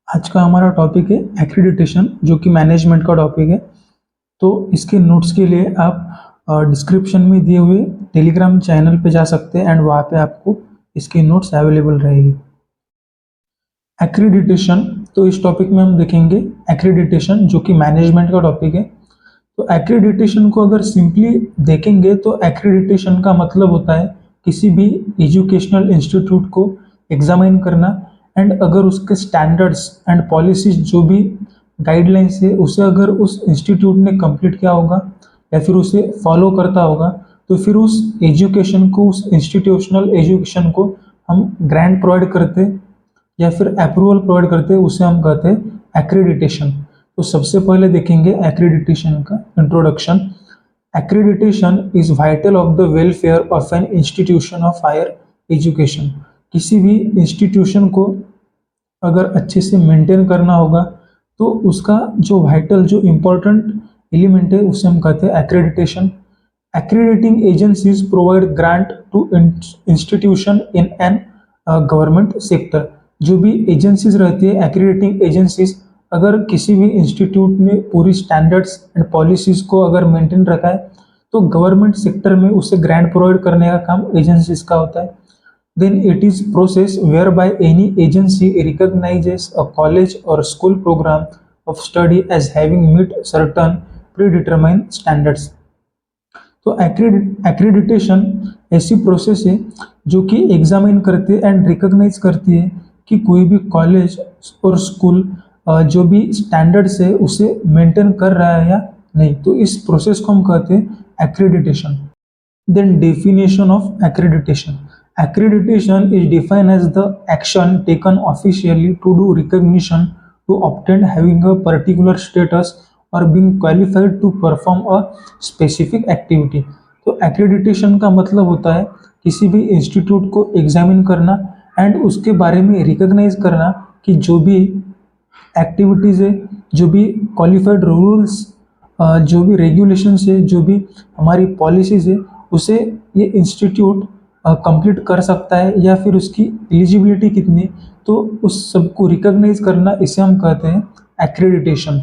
आज का हमारा टॉपिक है एक्रीडिटेशन, जो कि मैनेजमेंट का टॉपिक है। तो इसके नोट्स के लिए आप डिस्क्रिप्शन में दिए हुए टेलीग्राम चैनल पे जा सकते हैं एंड वहाँ पे आपको इसके नोट्स अवेलेबल रहेगी। एक्रीडिटेशन, तो इस टॉपिक में हम देखेंगे एक्रीडिटेशन, जो कि मैनेजमेंट का टॉपिक है। तो एक्रीडिटेशन को अगर सिंपली देखेंगे तो एक्रीडिटेशन का मतलब होता है किसी भी एजुकेशनल इंस्टीट्यूट को एग्जामिन करना एंड अगर उसके स्टैंडर्ड्स एंड पॉलिसीज जो भी गाइडलाइंस है उसे अगर उस इंस्टीट्यूट ने कंप्लीट किया होगा या फिर उसे फॉलो करता होगा तो फिर उस एजुकेशन को, उस इंस्टीट्यूशनल एजुकेशन को हम ग्रांट प्रोवाइड करते या फिर अप्रूवल प्रोवाइड करते हैं, उसे हम कहते हैं एक्रीडिटेशन। तो सबसे पहले देखेंगे एक्रीडिटेशन का introduction. Accreditation is vital of the welfare of an institution of higher education. किसी भी इंस्टीट्यूशन को अगर अच्छे से मेंटेन करना होगा तो उसका जो वाइटल, जो इम्पोर्टेंट एलिमेंट है उसे हम कहते हैं accreditation. Accrediting agencies provide grant to institution in an government sector. जो भी एजेंसीज रहती है, एक्रीडिटिंग एजेंसीज, अगर किसी भी इंस्टीट्यूट ने पूरी स्टैंडर्ड्स एंड पॉलिसीज को अगर मेंटेन रखा है तो गवर्नमेंट सेक्टर में उसे ग्रांट प्रोवाइड करने का काम एजेंसीज का होता है। Then it is process whereby any agency recognizes a college or school program of study as having met certain predetermined standards। तो एक्रीडिटेशन ऐसी प्रोसेस है जो कि एग्जामिन करती है एंड रिकॉग्नाइज करती है कि कोई भी कॉलेज और स्कूल जो भी स्टैंडर्ड्स है उसे मेंटेन कर रहा है या नहीं। तो इस प्रोसेस को हम कहते हैं accreditation. Then definition of accreditation. Accreditation is defined as the action taken officially to do recognition to obtain having a particular status or being qualified to perform a specific activity। तो accreditation का मतलब होता है किसी भी institute को examine करना and उसके बारे में रिकॉग्नाइज करना कि जो भी एक्टिविटीज़ है, जो भी क्वालिफाइड रूल्स, जो भी रेगुलेशंस है, जो भी हमारी पॉलिसीज है, उसे ये इंस्टीट्यूट कंप्लीट कर सकता है या फिर उसकी एलिजिबिलिटी कितनी, तो उस सबको रिकॉग्नाइज करना, इसे हम कहते हैं accreditation.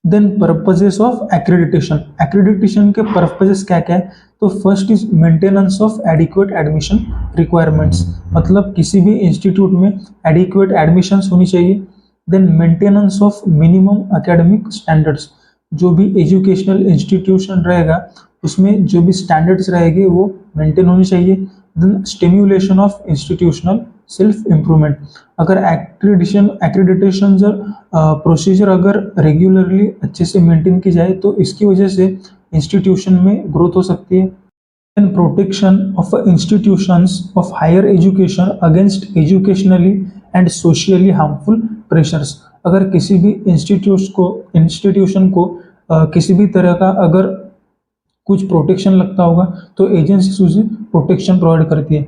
Then purposes of accreditation. एक्रीडिटेशन के पर्पजेस क्या क्या है? तो first is maintenance of adequate admission requirements, मतलब किसी भी इंस्टीट्यूट में एडिक्वेट एडमिशंस होनी चाहिए। Then maintenance of minimum academic standards, जो भी एजुकेशनल इंस्टीट्यूशन रहेगा उसमें जो भी स्टैंडर्ड्स रहेंगे वो मेंटेन होनी चाहिए। Then stimulation of institutional self improvement. अगर एक्रीडिटेशन प्रोसीजर अगर रेगुलरली अच्छे से मेंटेन की जाए तो इसकी वजह से इंस्टीट्यूशन में ग्रोथ हो सकती है। Then protection of institutions of higher education against educationally and socially harmful pressures. अगर किसी भी इंस्टीट्यूशन को किसी भी तरह का अगर कुछ प्रोटेक्शन लगता होगा तो एजेंसी उसे प्रोटेक्शन प्रोवाइड करती है।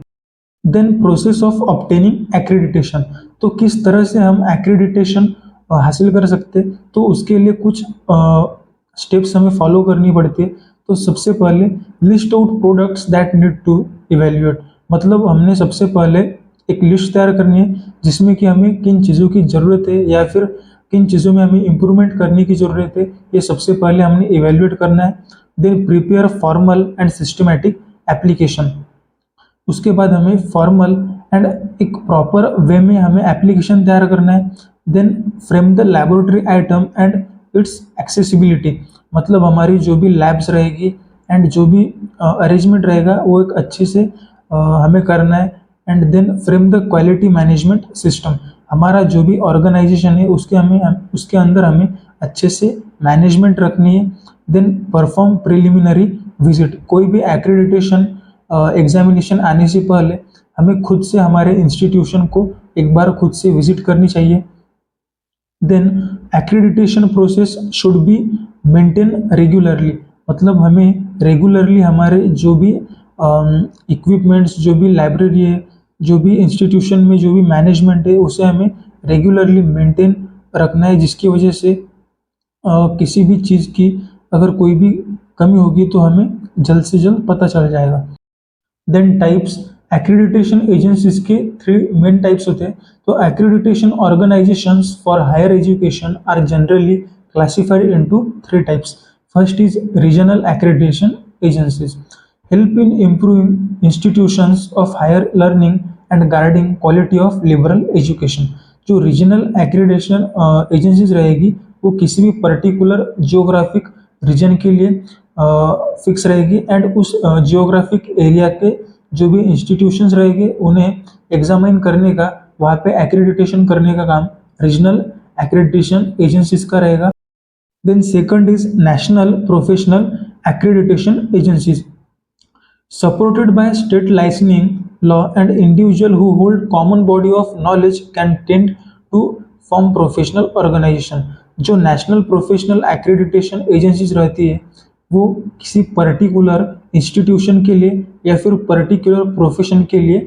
Then process of obtaining accreditation. तो किस तरह से हम एक्रीडिटेशन हासिल कर सकते हैं, तो उसके लिए कुछ स्टेप्स हमें फॉलो करनी पड़ती है। तो सबसे पहले list out products that need to evaluate, मतलब हमने सबसे पहले एक लिस्ट तैयार करनी है जिसमें कि हमें किन चीज़ों की ज़रूरत है या फिर किन चीज़ों में हमें इम्प्रूवमेंट करने की ज़रूरत है, ये सबसे पहले हमने इवेल्युएट करना है। Then prepare formal and systematic application. उसके बाद हमें फॉर्मल एंड एक प्रॉपर वे में हमें एप्लीकेशन तैयार करना है। Then frame the laboratory item and its accessibility, मतलब हमारी जो भी लैब्स रहेगी एंड जो भी अरेंजमेंट रहेगा वो एक अच्छे से हमें करना है। And then frame the quality management system, हमारा जो भी ऑर्गेनाइजेशन है उसके अंदर हमें अच्छे से मैनेजमेंट रखनी है। देन परफॉर्म प्रिलिमिनरी विजिट, कोई भी एक्रीडिटेशन एग्जामिनेशन आने से पहले हमें खुद से हमारे इंस्टीट्यूशन को एक बार खुद से विजिट करनी चाहिए। Then accreditation process should be maintain regularly, मतलब हमें रेगुलरली हमारे जो भी इक्विपमेंट्स, जो भी लाइब्रेरी है, जो भी इंस्टीट्यूशन में जो भी मैनेजमेंट है उसे हमें रेगुलरली मेंटेन रखना है, जिसकी वजह से किसी भी चीज़ की अगर कोई भी कमी होगी तो हमें जल्द से जल्द पता चल जाएगा। देन टाइप्स एक्रेडिटेशन एजेंसीज के 3 मेन टाइप्स होते हैं। तो accreditation organisations for higher education are generally classified into 3 types. First is regional accreditation agencies, help in improving institutions of higher learning and guarding quality of liberal education. जो regional accreditation agencies रहेगी वो किसी भी particular geographic reason के लिए fix रहेगी and उस geographic area के जो भी इंस्टीट्यूशंस रहेंगे उन्हें एग्जामिन करने का, वहाँ पे एक्रेडिटेशन करने का काम रीजनल एक्रेडिटेशन एजेंसीज का रहेगा। Then second is national professional accreditation agencies, supported by state licensing law, and individual who hold common body of knowledge can tend to form professional organization. जो नेशनल प्रोफेशनल एक्रेडिटेशन एजेंसीज रहती है वो किसी particular institution के लिए या फिर particular profession के लिए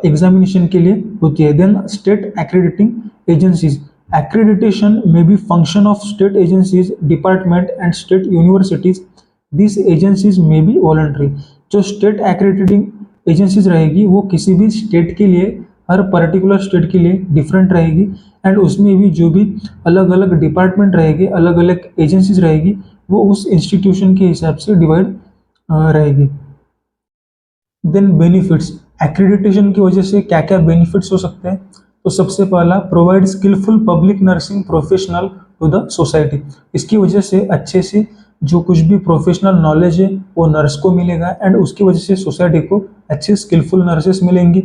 एग्जामिनेशन के लिए होती है। Then state accrediting agencies, accreditation may be function of state agencies, department and state universities. These agencies may be voluntary. जो state accrediting agencies रहेगी वो किसी भी state के लिए, हर particular state के लिए different रहेगी एंड उसमें भी जो भी अलग अलग डिपार्टमेंट रहेगी, अलग अलग एजेंसीज रहेगी वो उस इंस्टीट्यूशन के हिसाब से डिवाइड रहेगी। देन बेनिफिट्स, एक्रेडिटेशन की वजह से क्या क्या बेनिफिट्स हो सकते हैं। तो सबसे पहला, provide skilful public nursing professional to the society. इसकी वजह से अच्छे से जो कुछ भी प्रोफेशनल नॉलेज है वो नर्स को मिलेगा एंड उसकी वजह से सोसाइटी को अच्छे स्किलफुल नर्सेस मिलेंगी।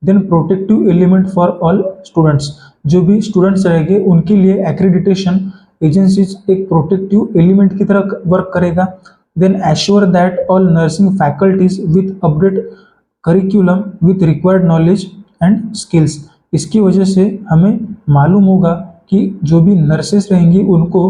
Then protective element for all students, जो भी स्टूडेंट्स रहेंगे उनके लिए एक्रेडिटेशन एजेंसीज एक प्रोटेक्टिव एलिमेंट की तरह वर्क करेगा। Then assure that all nursing faculties with update curriculum with required knowledge and skills. इसकी वजह से हमें मालूम होगा कि जो भी नर्सेस रहेंगी उनको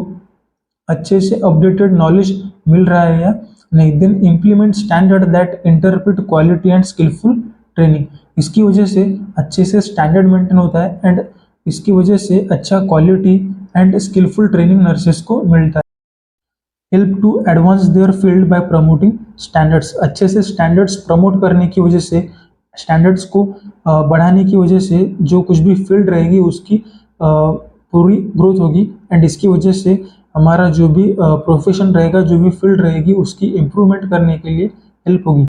अच्छे से अपडेटेड नॉलेज मिल रहा है या नहीं। Then implement standard that interpret quality and skilful training. इसकी वजह से अच्छे से स्टैंडर्ड मेंटेन होता है एंड इसकी वजह से अच्छा quality and skilful training nurses को मिलता है। Help to advance their field by promoting standards, अच्छे से स्टैंडर्ड्स प्रमोट करने की वजह से, स्टैंडर्ड्स को बढ़ाने की वजह से जो कुछ भी फील्ड रहेगी उसकी पूरी ग्रोथ होगी एंड इसकी वजह से हमारा जो भी प्रोफेशन रहेगा, जो भी फील्ड रहेगी उसकी इम्प्रूवमेंट करने के लिए हेल्प होगी।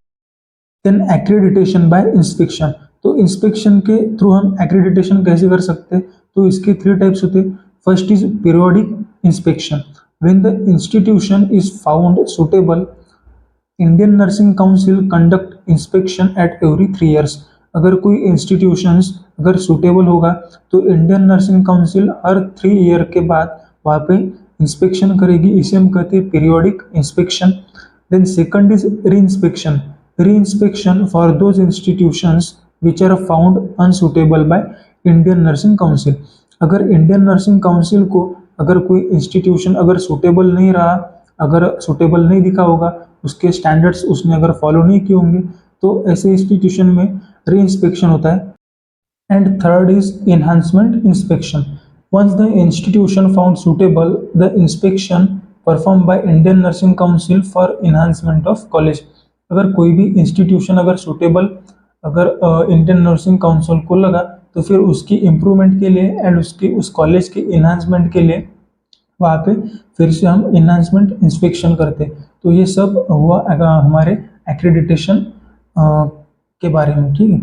देन एक्रेडिटेशन बाय इंस्पेक्शन, तो इंस्पेक्शन के थ्रू हम एक्रेडिटेशन कैसे कर सकते हैं। तो इसके 3 टाइप्स होते हैं। First is periodic inspection, when the institution is found suitable, Indian nursing council conduct inspection at every 3 years। अगर कोई इंस्टीट्यूशंस अगर सुटेबल होगा तो इंडियन नर्सिंग काउंसिल हर 3 year के बाद वहाँ पे इंस्पेक्शन करेगी, इसे हम कहते हैं periodic inspection. Then second is reinspection for those institutions which are found unsuitable by Indian nursing council. अगर इंडियन नर्सिंग काउंसिल को अगर कोई इंस्टीट्यूशन अगर सुटेबल नहीं रहा, अगर सुटेबल नहीं दिखा होगा, उसके स्टैंडर्ड्स उसने अगर फॉलो नहीं किए होंगे तो ऐसे इंस्टीट्यूशन में री इंस्पेक्शन होता है। And third is enhancement inspection, once the institution found suitable the inspection perform by Indian nursing council for enhancement of college. अगर कोई भी इंस्टीट्यूशन अगर सुटेबल अगर इंडियन नर्सिंग काउंसिल को लगा तो फिर उसकी इम्प्रूवमेंट के लिए एंड उसकी उस कॉलेज के एनहांसमेंट के लिए वहाँ पे फिर से हम एनहांसमेंट इंस्पेक्शन करते। तो ये सब हुआ हमारे एक्रेडिटेशन के बारे में, ठीक है।